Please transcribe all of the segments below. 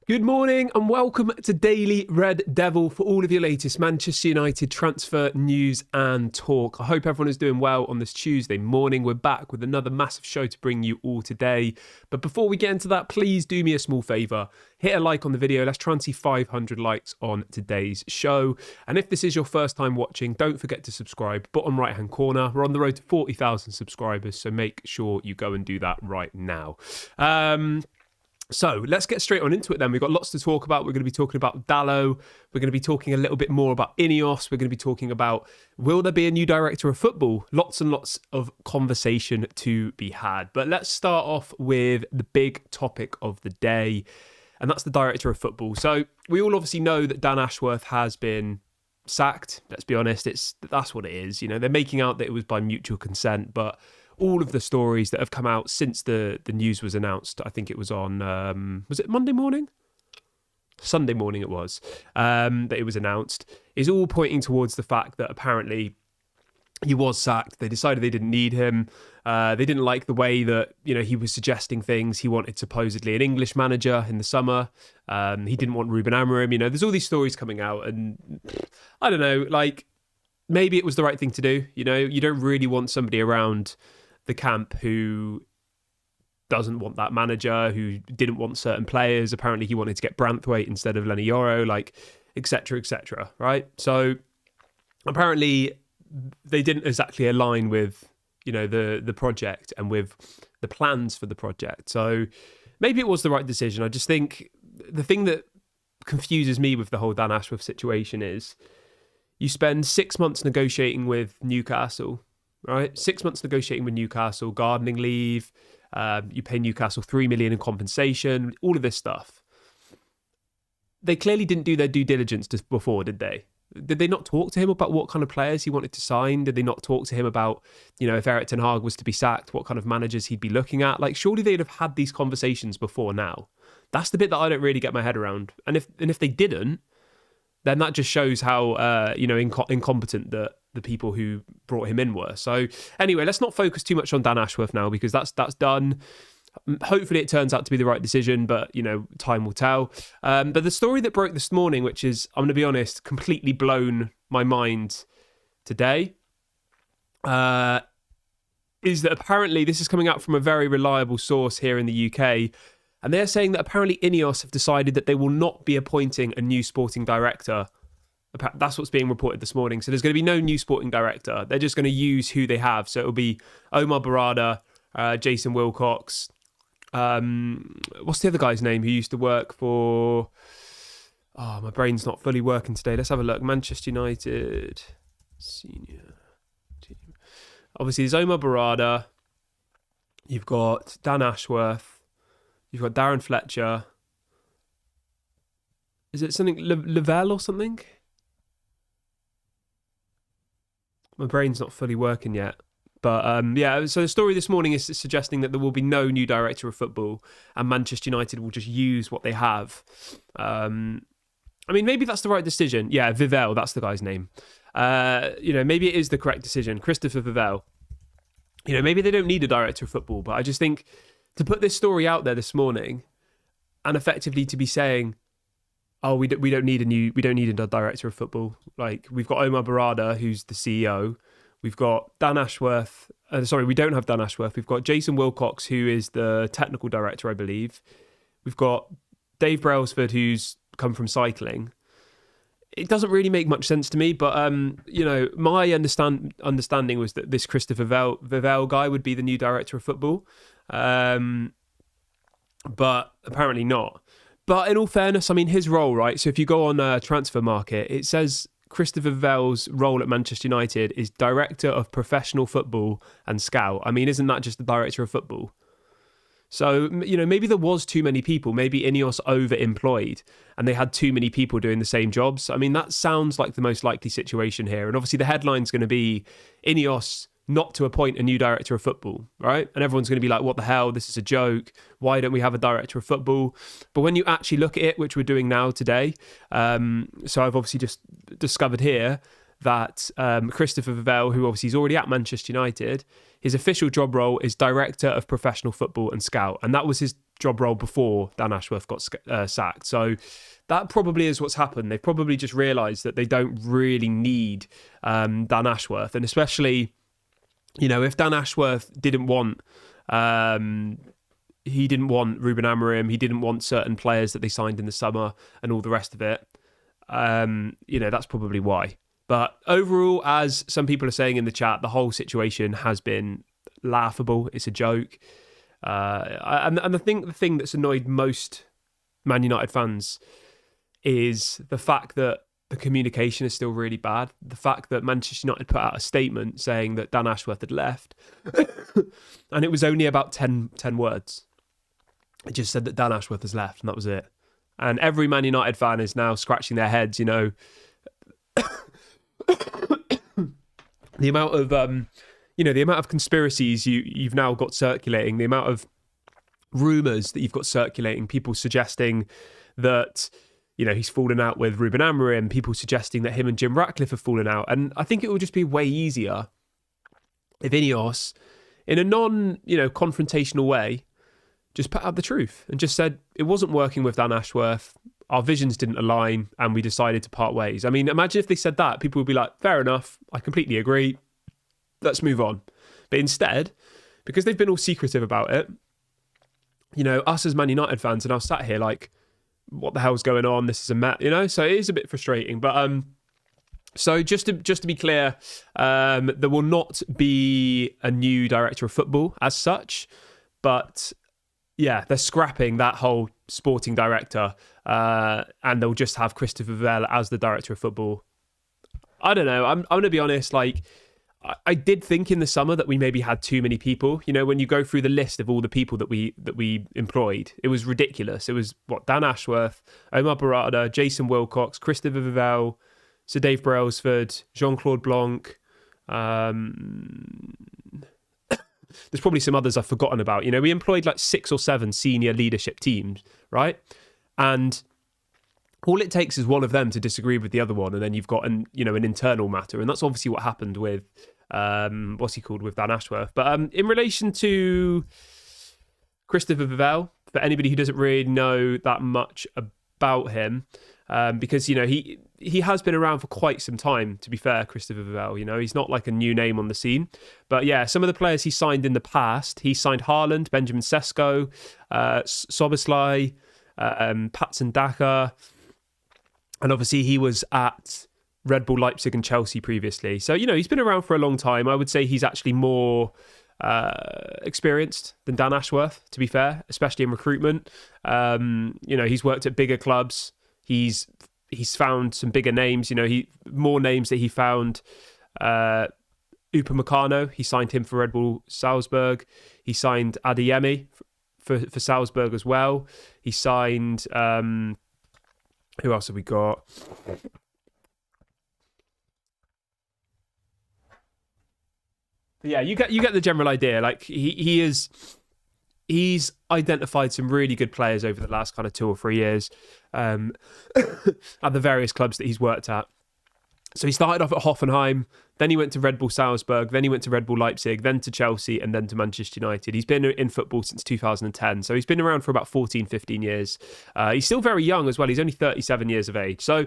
Good morning and welcome to Daily Red Devil for all of your latest Manchester United transfer news and talk. I hope everyone is doing well on this Tuesday morning. We're back with another massive show to bring you all today. But before we get into that, please do me a small favour. Hit a like on the video. Let's try and see 500 likes on today's show. And if this is your first time watching, don't forget to subscribe. Bottom right hand corner. We're on the road to 40,000 subscribers, so make sure you go and do that right now. So let's get straight on into it then. We've got lots to talk about. We're going to be talking about Dalot. We're going to be talking a little bit more about INEOS. We're going to be talking about, will there be a new director of football? Lots and lots of conversation to be had. But let's start off with the big topic of the day, and that's the director of football. So we all obviously know that Dan Ashworth has been sacked. Let's be honest, that's what it is. You know, they're making out that it was by mutual consent, but all of the stories that have come out since the news was announced, I think it was on, was it Monday morning? Sunday morning it was, that it was announced, is all pointing towards the fact that apparently he was sacked. They decided they didn't need him. They didn't like the way that, you know, he was suggesting things. He wanted supposedly an English manager in the summer. He didn't want Ruben Amorim. You know, there's all these stories coming out, and I don't know, like, maybe it was the right thing to do. You know, you don't really want somebody around the camp who doesn't want that manager, who didn't want certain players. Apparently he wanted to get Branthwaite instead of Lenny Yoro, like, etc., right? So apparently they didn't exactly align with, you know, the project and with the plans for the project. So maybe it was the right decision. I just think the thing that confuses me with the whole Dan Ashworth situation is you spend 6 months negotiating with Newcastle, right? 6 months negotiating with Newcastle, gardening leave, you pay Newcastle 3 million in compensation, all of this stuff. They clearly didn't do their due diligence before, did they? Did they not talk to him about what kind of players he wanted to sign? Did they not talk to him about, you know, if Erik ten Hag was to be sacked, what kind of managers he'd be looking at? Like, surely they'd have had these conversations before now. That's the bit that I don't really get my head around. And if they didn't, then that just shows how, you know, incompetent the people who brought him in were. So anyway, let's not focus too much on Dan Ashworth now, because that's done. Hopefully it turns out to be the right decision, but, you know, time will tell. But the story that broke this morning, which is, I'm going to be honest, completely blown my mind today, is that apparently this is coming out from a very reliable source here in the UK. And they're saying that apparently INEOS have decided that they will not be appointing a new sporting director. That's what's being reported this morning. So there's going to be no new sporting director. They're just going to use who they have. So it'll be Omar Barada, Jason Wilcox. What's the other guy's name who used to work for... Oh, my brain's not fully working today. Let's have a look. Manchester United senior team. Obviously, there's Omar Barada. You've got Dan Ashworth. You've got Darren Fletcher. Is it something Vivell or something? My brain's not fully working yet. But yeah, so the story this morning is suggesting that there will be no new director of football and Manchester United will just use what they have. I mean, maybe that's the right decision. Yeah, Vivell, that's the guy's name. You know, maybe it is the correct decision. Christopher Vivell. You know, maybe they don't need a director of football, but I just think to put this story out there this morning and effectively to be saying, oh, we don't need a director of football. Like, we've got Omar Barada, who's the CEO. We've got Dan Ashworth. We don't have Dan Ashworth. We've got Jason Wilcox, who is the technical director, I believe. We've got Dave Brailsford, who's come from cycling. It doesn't really make much sense to me, but you know, my understanding was that this Christopher Vivell guy would be the new director of football, but apparently not. But in all fairness, I mean, his role, right? So if you go on Transfer Market, it says Christopher Vivell's role at Manchester United is Director of Professional Football and Scout. I mean, isn't that just the Director of Football? So, you know, maybe there was too many people. Maybe INEOS over-employed and they had too many people doing the same jobs. I mean, that sounds like the most likely situation here. And obviously the headline's going to be INEOS not to appoint a new director of football, right? And everyone's going to be like, what the hell? This is a joke. Why don't we have a director of football? But when you actually look at it, which we're doing now today, so I've obviously just discovered here that Christopher Vivell, who obviously is already at Manchester United, his official job role is Director of Professional Football and Scout. And that was his job role before Dan Ashworth got sacked. So that probably is what's happened. They probably just realised that they don't really need Dan Ashworth. And especially, if Dan Ashworth didn't want... he didn't want Ruben Amorim, he didn't want certain players that they signed in the summer and all the rest of it, that's probably why. But overall, as some people are saying in the chat, the whole situation has been laughable. It's a joke. And I think the thing that's annoyed most Man United fans is the fact that the communication is still really bad. The fact that Manchester United put out a statement saying that Dan Ashworth had left, and it was only about 10 words. It just said that Dan Ashworth has left, and that was it. And every Man United fan is now scratching their heads, the amount of the amount of conspiracies you've now got circulating, the amount of rumours that you've got circulating, people suggesting that he's fallen out with Ruben Amorim, people suggesting that him and Jim Ratcliffe have fallen out. And I think it would just be way easier if INEOS, in a confrontational way, just put out the truth and just said it wasn't working with Dan Ashworth, our visions didn't align, and we decided to part ways. I mean, imagine if they said that, people would be like, fair enough, I completely agree, let's move on. But instead, because they've been all secretive about it, us as Man United fans are now sat here like, what the hell's going on? This is a mess, so it is a bit frustrating. But so just to be clear, there will not be a new director of football as such, but yeah, they're scrapping that whole sporting director, and they'll just have Christopher Vivell as the director of football. I don't know. I'm going to be honest. Like, I did think in the summer that we maybe had too many people. When you go through the list of all the people that we employed, it was ridiculous. It was Dan Ashworth, Omar Barada, Jason Wilcox, Christopher Vivell, Sir Dave Brailsford, Jean-Claude Blanc. There's probably some others I've forgotten about. We employed like 6 or 7 senior leadership teams, right? And all it takes is one of them to disagree with the other one, and then you've got an internal matter, and that's obviously what happened with with Dan Ashworth. But in relation to Christopher Vivell, for anybody who doesn't really know that much about him, because he has been around for quite some time, to be fair, Christopher Vivell. He's not like a new name on the scene. But yeah, some of the players he signed in the past, he signed Haaland, Benjamin Sesko, Soboslai, Patson Daka, and obviously he was at Red Bull Leipzig and Chelsea previously. So, he's been around for a long time. I would say he's actually more experienced than Dan Ashworth, to be fair, especially in recruitment. He's worked at bigger clubs. He's found some bigger names. More names that he found. Upamecano, he signed him for Red Bull Salzburg. He signed Adeyemi for Salzburg as well. He signed... who else have we got? But yeah, you get the general idea. Like he's identified some really good players over the last kind of 2 or 3 years at the various clubs that he's worked at. So he started off at Hoffenheim, then he went to Red Bull Salzburg, then he went to Red Bull Leipzig, then to Chelsea, and then to Manchester United. He's been in football since 2010, so he's been around for about 14, 15 years. He's still very young as well. He's only 37 years of age. So,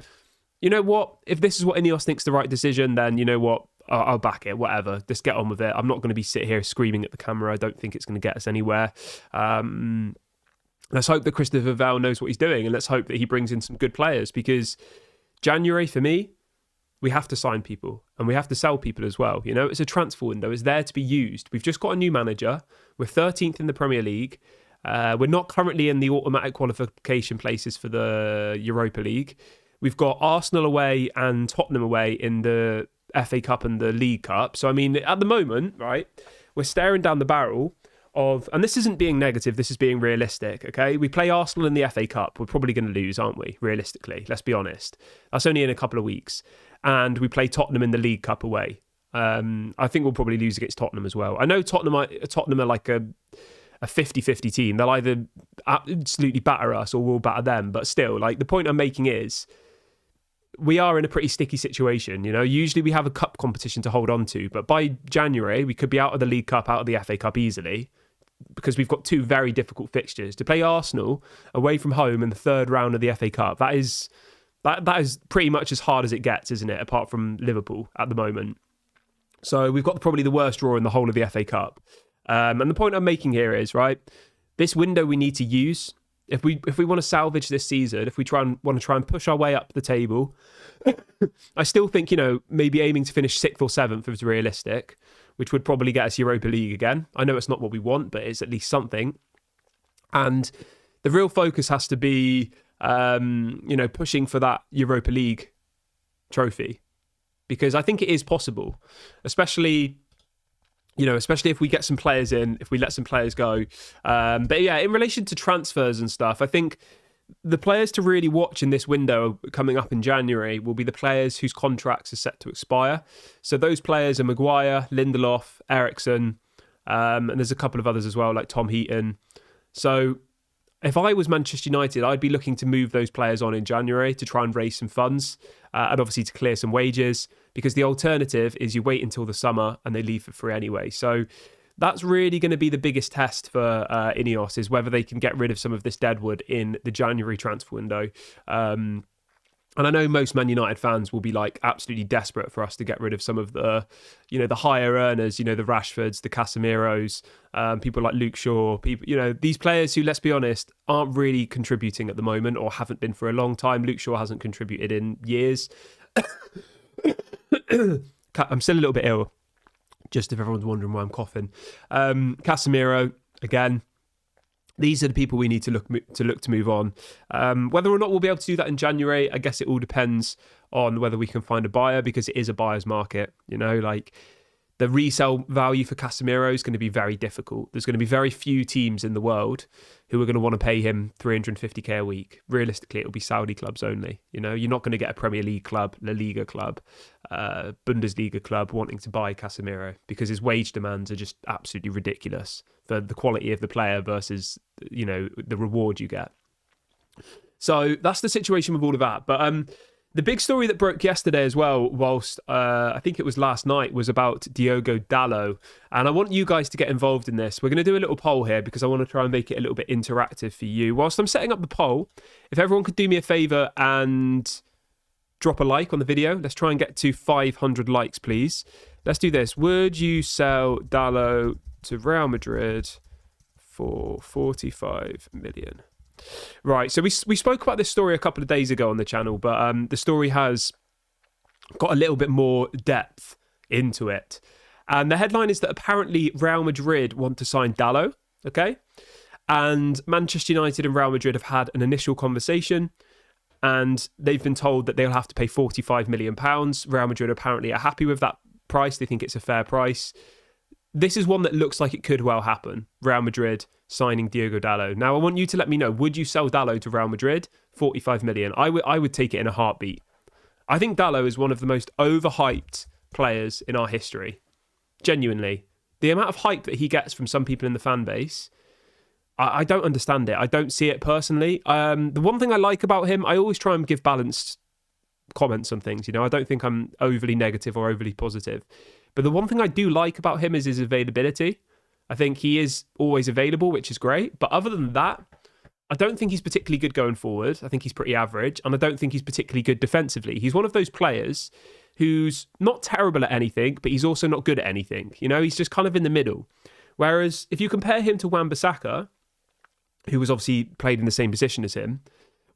you know what? If this is what INEOS thinks the right decision, then you know what? I'll back it, whatever. Just get on with it. I'm not going to be sitting here screaming at the camera. I don't think it's going to get us anywhere. Let's hope that Christopher Vivell knows what he's doing, and let's hope that he brings in some good players, because January, for me, we have to sign people and we have to sell people as well. It's a transfer window. It's there to be used. We've just got a new manager. We're 13th in the Premier League. We're not currently in the automatic qualification places for the Europa League. We've got Arsenal away and Tottenham away in the FA Cup and the League Cup. So, I mean, at the moment, right, we're staring down the barrel of, and this isn't being negative, this is being realistic, okay? We play Arsenal in the FA Cup. We're probably going to lose, aren't we? Realistically, let's be honest. That's only in a couple of weeks. And we play Tottenham in the League Cup away. I think we'll probably lose against Tottenham as well. I know Tottenham are like a 50-50 team. They'll either absolutely batter us or we'll batter them. But still, like, the point I'm making is we are in a pretty sticky situation. Usually we have a cup competition to hold on to, but by January we could be out of the League Cup, out of the FA Cup easily. because we've got two very difficult fixtures. To play Arsenal away from home in the third round of the FA Cup, that is pretty much as hard as it gets, isn't it? Apart from Liverpool at the moment. So we've got probably the worst draw in the whole of the FA Cup. And the point I'm making here is, right, this window we need to use. If we want to salvage this season, if we want to try and push our way up the table, I still think, maybe aiming to finish 6th or 7th is realistic, which would probably get us Europa League again. I know it's not what we want, but it's at least something. And the real focus has to be, pushing for that Europa League trophy, because I think it is possible, especially if we get some players in, if we let some players go. But yeah, in relation to transfers and stuff, I think the players to really watch in this window coming up in January will be the players whose contracts are set to expire. So those players are Maguire, Lindelof, Eriksen, and there's a couple of others as well, like Tom Heaton. So if I was Manchester United, I'd be looking to move those players on in January to try and raise some funds and obviously to clear some wages, because the alternative is you wait until the summer and they leave for free anyway. So that's really going to be the biggest test for INEOS, is whether they can get rid of some of this deadwood in the January transfer window. And I know most Man United fans will be like absolutely desperate for us to get rid of some of the, the higher earners, the Rashfords, the Casemiros, people like Luke Shaw, these players who, let's be honest, aren't really contributing at the moment or haven't been for a long time. Luke Shaw hasn't contributed in years. I'm still a little bit ill, just if everyone's wondering why I'm coughing. Casemiro, again. These are the people we need to look to move on. Whether or not we'll be able to do that in January, I guess it all depends on whether we can find a buyer, because it is a buyer's market. The resale value for Casemiro is going to be very difficult. There's going to be very few teams in the world who are going to want to pay him 350k a week. Realistically, it'll be Saudi clubs only. You're not going to get a Premier League club, La Liga club, Bundesliga club wanting to buy Casemiro, because his wage demands are just absolutely ridiculous for the quality of the player versus, the reward you get. So that's the situation with all of that. But the big story that broke yesterday as well, whilst I think it was last night, was about Diogo Dalot. And I want you guys to get involved in this. We're going to do a little poll here because I want to try and make it a little bit interactive for you. Whilst I'm setting up the poll, if everyone could do me a favour and drop a like on the video. Let's try and get to 500 likes, please. Let's do this. Would you sell Dalot to Real Madrid for 45 million? Right, so we spoke about this story a couple of days ago on the channel, but the story has got a little bit more depth into it. And the headline is that apparently Real Madrid want to sign Dalot, okay? And Manchester United and Real Madrid have had an initial conversation, and they've been told that they'll have to pay £45 million. Real Madrid apparently are happy with that price. They think it's a fair price. This is one that looks like it could well happen. Real Madrid signing Diogo Dalot. Now, I want you to let me know, would you sell Dalot to Real Madrid? 45 million. I would take it in a heartbeat. I think Dalot is one of the most overhyped players in our history. Genuinely. The amount of hype that he gets from some people in the fan base, I don't understand it. I don't see it personally. The one thing I like about him, I always try and give balanced comments on things. I don't think I'm overly negative or overly positive. But the one thing I do like about him is his availability. I think he is always available, which is great. But other than that, I don't think he's particularly good going forward. I think he's pretty average. And I don't think he's particularly good defensively. He's one of those players who's not terrible at anything, but he's also not good at anything. He's just kind of in the middle. Whereas if you compare him to Wan-Bissaka, who was obviously played in the same position as him,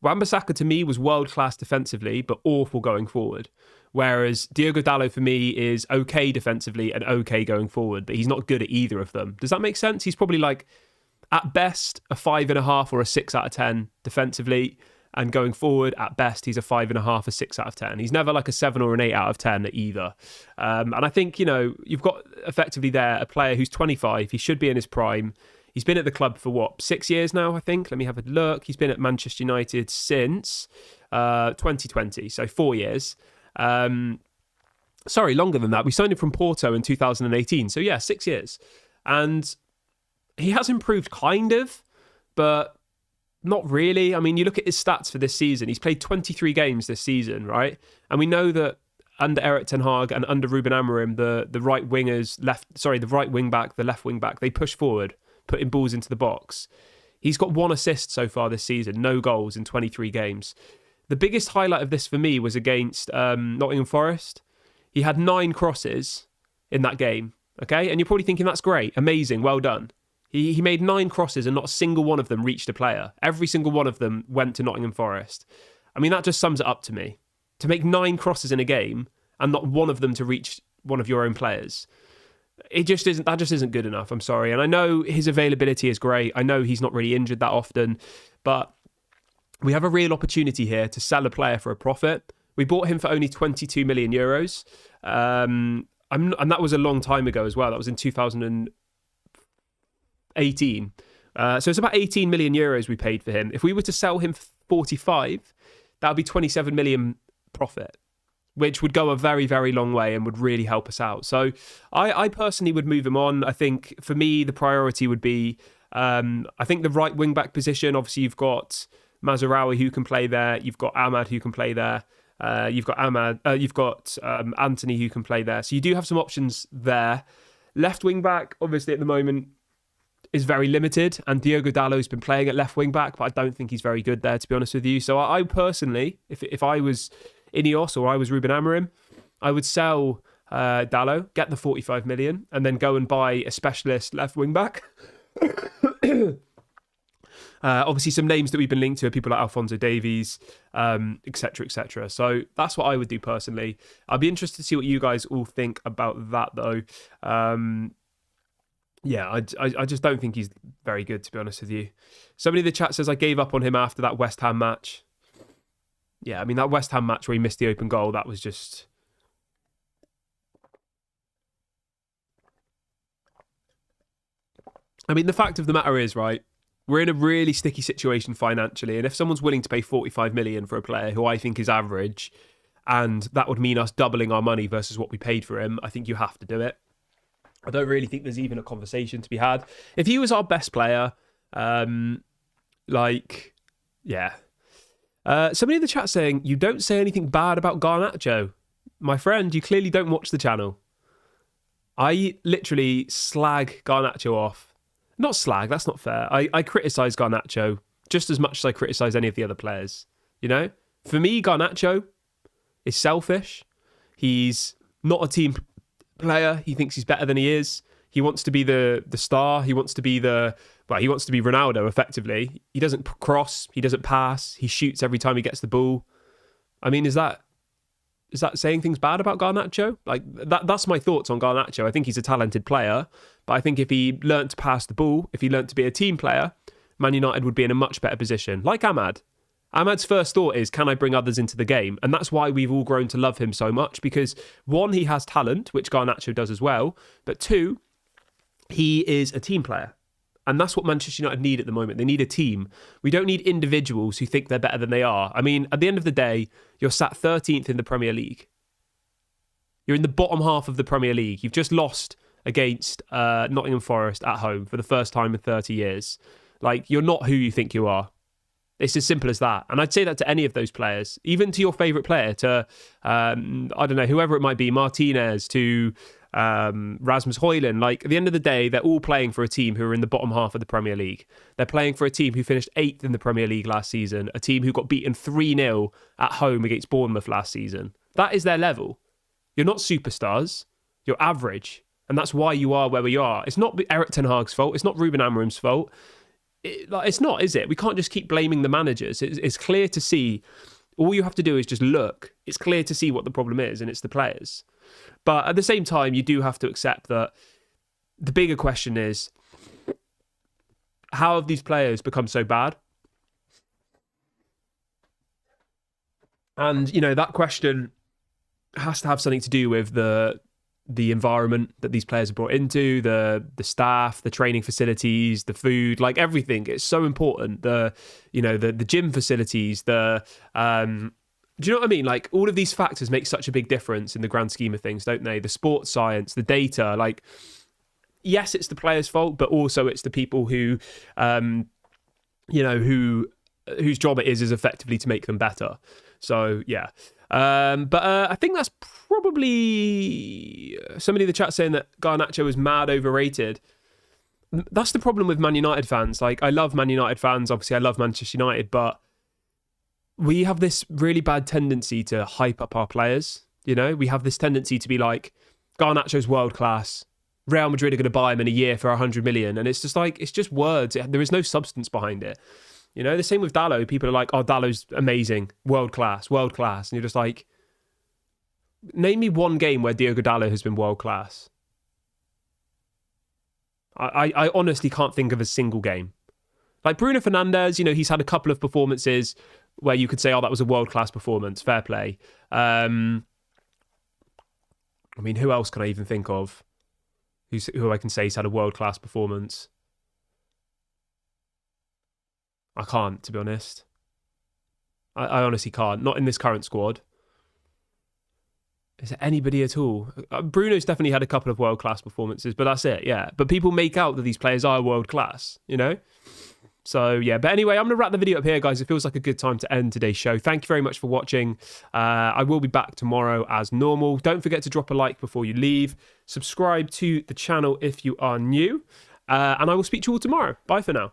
Wan-Bissaka to me was world-class defensively, but awful going forward. Whereas Diogo Dalot for me is okay defensively and okay going forward, but he's not good at either of them. Does that make sense? He's probably like, at best, a 5.5 or a 6 out of 10 defensively, and going forward, at best, he's a 5.5, a 6 out of 10. He's never like a 7 or an 8 out of 10 at either. And I think, you've got effectively there a player who's 25. He should be in his prime. He's been at the club for 6 years now, I think. Let me have a look. He's been at Manchester United since 2020, so 4 years. Sorry, longer than that. We signed him from Porto in 2018. So yeah, 6 years. And he has improved kind of, but not really. I mean, you look at his stats for this season. He's played 23 games this season, right? And we know that under Erik ten Hag and under Ruben Amorim, the right wing back, the left wing back, they push forward putting balls into the box. He's got 1 assist so far this season, no goals in 23 games. The biggest highlight of this for me was against Nottingham Forest. He had 9 crosses in that game, okay? And you're probably thinking, that's great, amazing, well done. He made 9 crosses and not a single one of them reached a player. Every single one of them went to Nottingham Forest. I mean, that just sums it up to me. To make 9 crosses in a game and not one of them to reach one of your own players. That just isn't good enough, I'm sorry. And I know his availability is great. I know he's not really injured that often, but we have a real opportunity here to sell a player for a profit. We bought him for only 22 million euros. And that was a long time ago as well. That was in 2018. So it's about 18 million euros we paid for him. If we were to sell him for 45, that would be 27 million profit, which would go a very, very long way and would really help us out. So I personally would move him on. I think for me, the priority would be, I think the right wing-back position. Obviously, you've got Mazraoui who can play there. You've got Ahmad who can play there. You've got Anthony who can play there. So you do have some options there. Left wing-back, obviously, at the moment, is very limited, and Diogo Dalot's been playing at left wing-back, but I don't think he's very good there, to be honest with you. So I personally, if I was INEOS or I was Ruben Amorim, I would sell Dalot, get the 45 million, and then go and buy a specialist left wing back. Obviously, some names that we've been linked to are people like Alphonso Davies, etc., etc. So that's what I would do personally. I'd be interested to see what you guys all think about that, though. Yeah, I just don't think he's very good, to be honest with you. Somebody in the chat says I gave up on him after that West Ham match. Yeah, I mean, that West Ham match where he missed the open goal, that was just... I mean, the fact of the matter is, right, we're in a really sticky situation financially, and if someone's willing to pay 45 million for a player who I think is average, and that would mean us doubling our money versus what we paid for him, I think you have to do it. I don't really think there's even a conversation to be had. If he was our best player, yeah. Somebody in the chat saying, you don't say anything bad about Garnacho. My friend, you clearly don't watch the channel. I literally slag Garnacho off. Not slag, that's not fair. I criticise Garnacho just as much as I criticise any of the other players. You know? For me, Garnacho is selfish. He's not a team player. He thinks he's better than he is. He wants to be the star. He wants to be he wants to be Ronaldo, effectively. He doesn't cross. He doesn't pass. He shoots every time he gets the ball. I mean, is that saying things bad about Garnacho? Like, that's my thoughts on Garnacho. I think he's a talented player, but I think if he learnt to pass the ball, if he learnt to be a team player, Man United would be in a much better position. Like Ahmad. Ahmad's first thought is, can I bring others into the game? And that's why we've all grown to love him so much, because 1, he has talent, which Garnacho does as well, but 2, he is a team player. And that's what Manchester United need at the moment. They need a team. We don't need individuals who think they're better than they are. I mean, at the end of the day, you're sat 13th in the Premier League. You're in the bottom half of the Premier League. You've just lost against Nottingham Forest at home for the first time in 30 years. Like, you're not who you think you are. It's as simple as that. And I'd say that to any of those players, even to your favourite player, to, I don't know, whoever it might be, Martinez, to Rasmus Højlund. Like, at the end of the day, they're all playing for a team who are in the bottom half of the Premier League. They're playing for a team who finished 8th in the Premier League last season, a team who got beaten 3-0 at home against Bournemouth last season. That is their level. You're not superstars. You're average. And that's why you are where we are. It's not Erik ten Hag's fault. It's not Ruben Amorim's fault. It's not, is it? We can't just keep blaming the managers. It's clear to see. All you have to do is just look. It's clear to see what the problem is, and it's the players. But at the same time, you do have to accept that the bigger question is, how have these players become so bad? And, you know, that question has to have something to do with the environment that these players are brought into, the staff, the training facilities, the food, like everything. It's so important. The gym facilities, do you know what I mean? Like, all of these factors make such a big difference in the grand scheme of things, don't they? The sports science, the data, like, yes, it's the players' fault, but also it's the people who, whose job it is effectively to make them better. So, yeah. But I think that's probably somebody in the chat saying that Garnacho is mad overrated. That's the problem with Man United fans. Like, I love Man United fans. Obviously, I love Manchester United, but we have this really bad tendency to hype up our players. You know, we have this tendency to be like, Garnacho's world class. Real Madrid are going to buy him in a year for 100 million. And it's just like, it's just words. There is no substance behind it. You know, the same with Dalot. People are like, oh, Dalot's amazing. World class, world class. And you're just like, name me one game where Diogo Dalot has been world class. I honestly can't think of a single game. Like Bruno Fernandes, you know, he's had a couple of performances where you could say, oh, that was a world-class performance. Fair play. I mean, who else can I even think of who I can say has had a world-class performance? I can't, to be honest. I honestly can't. Not in this current squad. Is there anybody at all? Bruno's definitely had a couple of world-class performances, but that's it, yeah. But people make out that these players are world-class, you know? So, yeah. But anyway, I'm going to wrap the video up here, guys. It feels like a good time to end today's show. Thank you very much for watching. I will be back tomorrow as normal. Don't forget to drop a like before you leave. Subscribe to the channel if you are new. And I will speak to you all tomorrow. Bye for now.